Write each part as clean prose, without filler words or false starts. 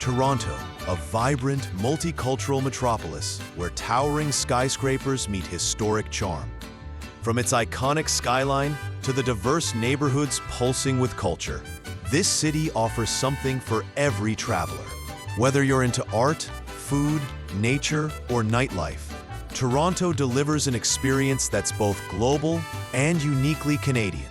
Toronto, a vibrant, multicultural metropolis where towering skyscrapers meet historic charm. From its iconic skyline to the diverse neighborhoods pulsing with culture, this city offers something for every traveler. Whether you're into art, food, nature, or nightlife, Toronto delivers an experience that's both global and uniquely Canadian.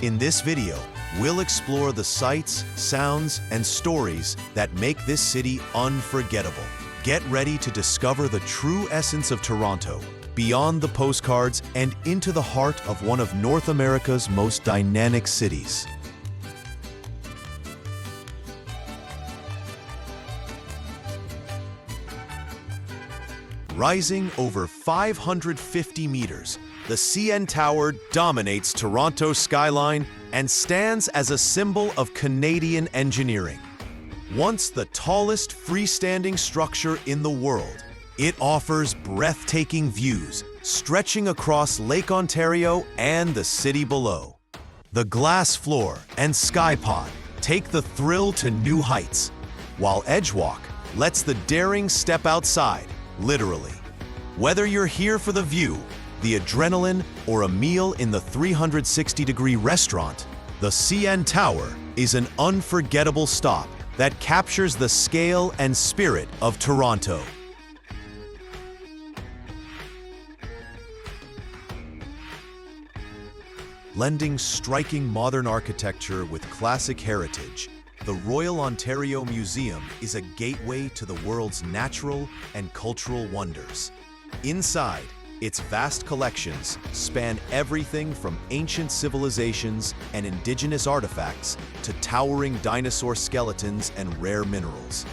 In this video, we'll explore the sights, sounds, and stories that make this city unforgettable. Get ready to discover the true essence of Toronto, beyond the postcards and into the heart of one of North America's most dynamic cities. Rising over 550 meters, the CN Tower dominates Toronto's skyline and stands as a symbol of Canadian engineering. Once the tallest freestanding structure in the world, it offers breathtaking views stretching across Lake Ontario and the city below. The glass floor and skypod take the thrill to new heights, while Edgewalk lets the daring step outside, literally. Whether you're here for the view, the adrenaline, or a meal in the 360-degree restaurant, the CN Tower is an unforgettable stop that captures the scale and spirit of Toronto. Blending striking modern architecture with classic heritage, the Royal Ontario Museum is a gateway to the world's natural and cultural wonders. Inside, its vast collections span everything from ancient civilizations and indigenous artifacts to towering dinosaur skeletons and rare minerals.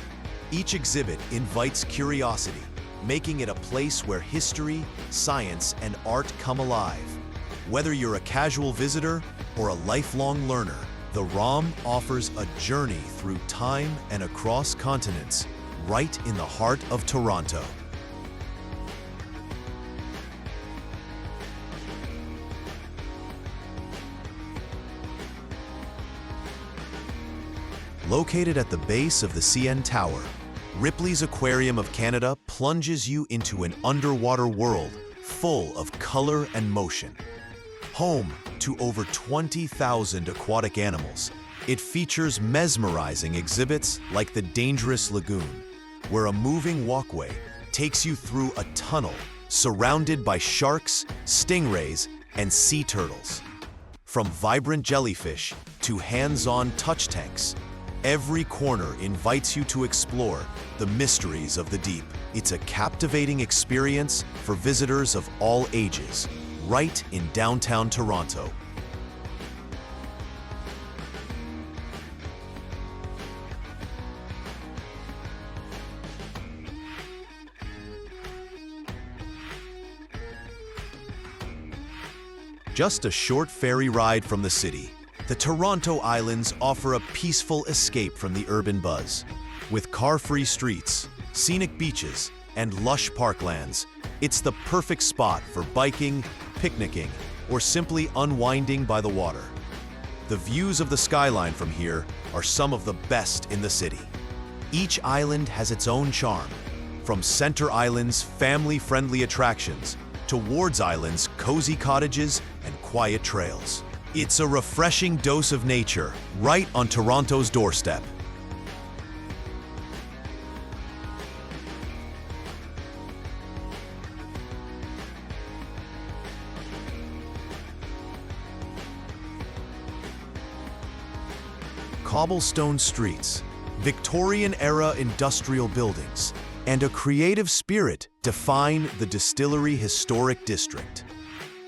Each exhibit invites curiosity, making it a place where history, science, and art come alive. Whether you're a casual visitor or a lifelong learner, the ROM offers a journey through time and across continents, right in the heart of Toronto. Located at the base of the CN Tower, Ripley's Aquarium of Canada plunges you into an underwater world full of color and motion. Home to over 20,000 aquatic animals, it features mesmerizing exhibits like the Dangerous Lagoon, where a moving walkway takes you through a tunnel surrounded by sharks, stingrays, and sea turtles. From vibrant jellyfish to hands-on touch tanks, every corner invites you to explore the mysteries of the deep. It's a captivating experience for visitors of all ages, right in downtown Toronto. Just a short ferry ride from the city, the Toronto Islands offer a peaceful escape from the urban buzz. With car-free streets, scenic beaches, and lush parklands, it's the perfect spot for biking, picnicking, or simply unwinding by the water. The views of the skyline from here are some of the best in the city. Each island has its own charm, from Center Island's family-friendly attractions to Wards Island's cozy cottages and quiet trails. It's a refreshing dose of nature right on Toronto's doorstep. Cobblestone streets, Victorian-era industrial buildings, and a creative spirit define the Distillery Historic District.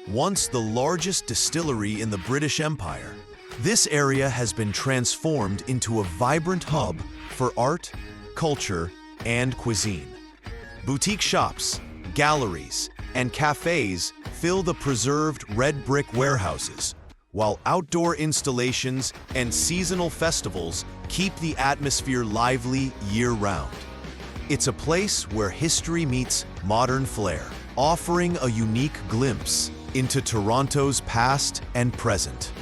Once the largest distillery in the British Empire, this area has been transformed into a vibrant hub for art, culture, and cuisine. Boutique shops, galleries, and cafes fill the preserved red brick warehouses, while outdoor installations and seasonal festivals keep the atmosphere lively year-round. It's a place where history meets modern flair, offering a unique glimpse into Toronto's past and present.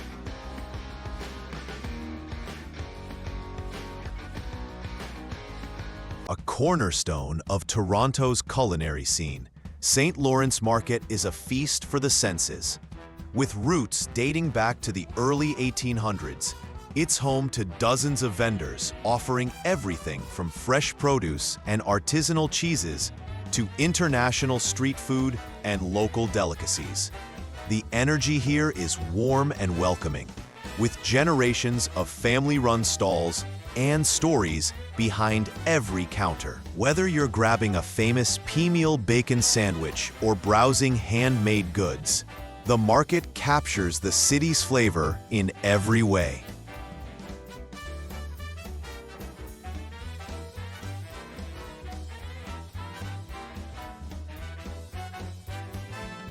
A cornerstone of Toronto's culinary scene, St. Lawrence Market is a feast for the senses. With roots dating back to the early 1800s, it's home to dozens of vendors offering everything from fresh produce and artisanal cheeses to international street food and local delicacies. The energy here is warm and welcoming, with generations of family-run stalls and stories behind every counter. Whether you're grabbing a famous pea-meal bacon sandwich or browsing handmade goods, the market captures the city's flavor in every way.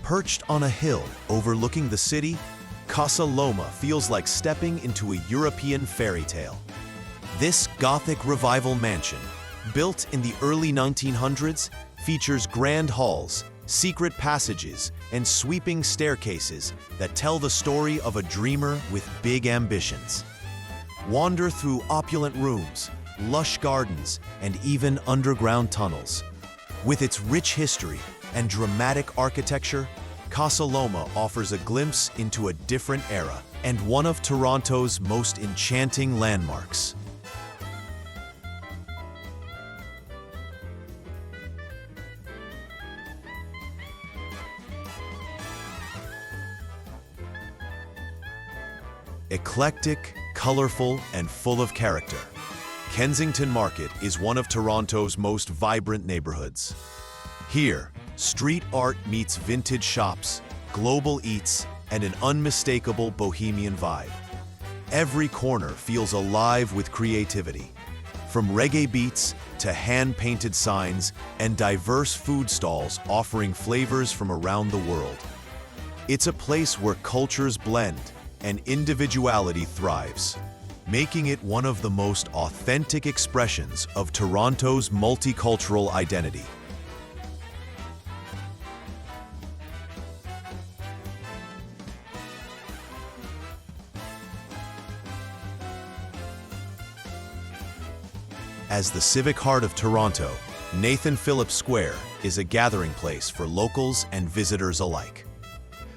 Perched on a hill overlooking the city, Casa Loma feels like stepping into a European fairy tale. This Gothic revival mansion, built in the early 1900s, features grand halls, secret passages, and sweeping staircases that tell the story of a dreamer with big ambitions. Wander through opulent rooms, lush gardens, and even underground tunnels. With its rich history and dramatic architecture, Casa Loma offers a glimpse into a different era and one of Toronto's most enchanting landmarks. Eclectic, colorful, and full of character, Kensington Market is one of Toronto's most vibrant neighborhoods. Here, street art meets vintage shops, global eats, and an unmistakable bohemian vibe. Every corner feels alive with creativity, from reggae beats to hand-painted signs and diverse food stalls offering flavors from around the world. It's a place where cultures blend and individuality thrives, making it one of the most authentic expressions of Toronto's multicultural identity. As the civic heart of Toronto, Phillips Square is a gathering place for locals and visitors alike.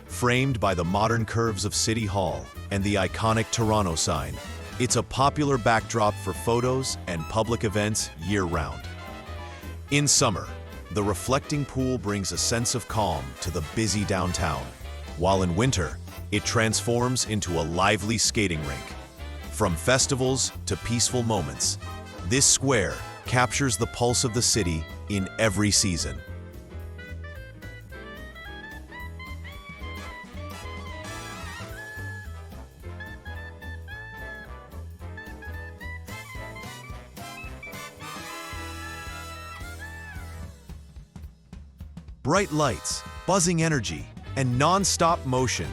Framed by the modern curves of City Hall and the iconic Toronto sign, it's a popular backdrop for photos and public events year-round. In summer, the reflecting pool brings a sense of calm to the busy downtown, while in winter, it transforms into a lively skating rink. From festivals to peaceful moments, this square captures the pulse of the city in every season. Bright lights, buzzing energy, and non-stop motion,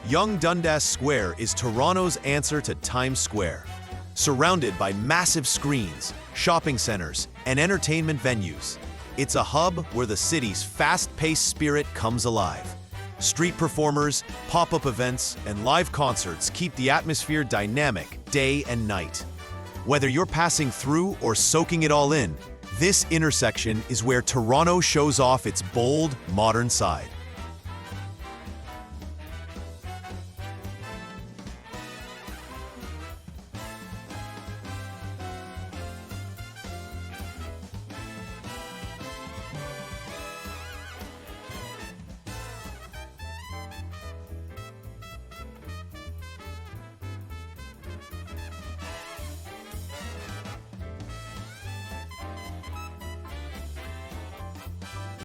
Yonge-Dundas Square is Toronto's answer to Times Square. Surrounded by massive screens, shopping centers, and entertainment venues, it's a hub where the city's fast-paced spirit comes alive. Street performers, pop-up events, and live concerts keep the atmosphere dynamic day and night. Whether you're passing through or soaking it all in, this intersection is where Toronto shows off its bold, modern side.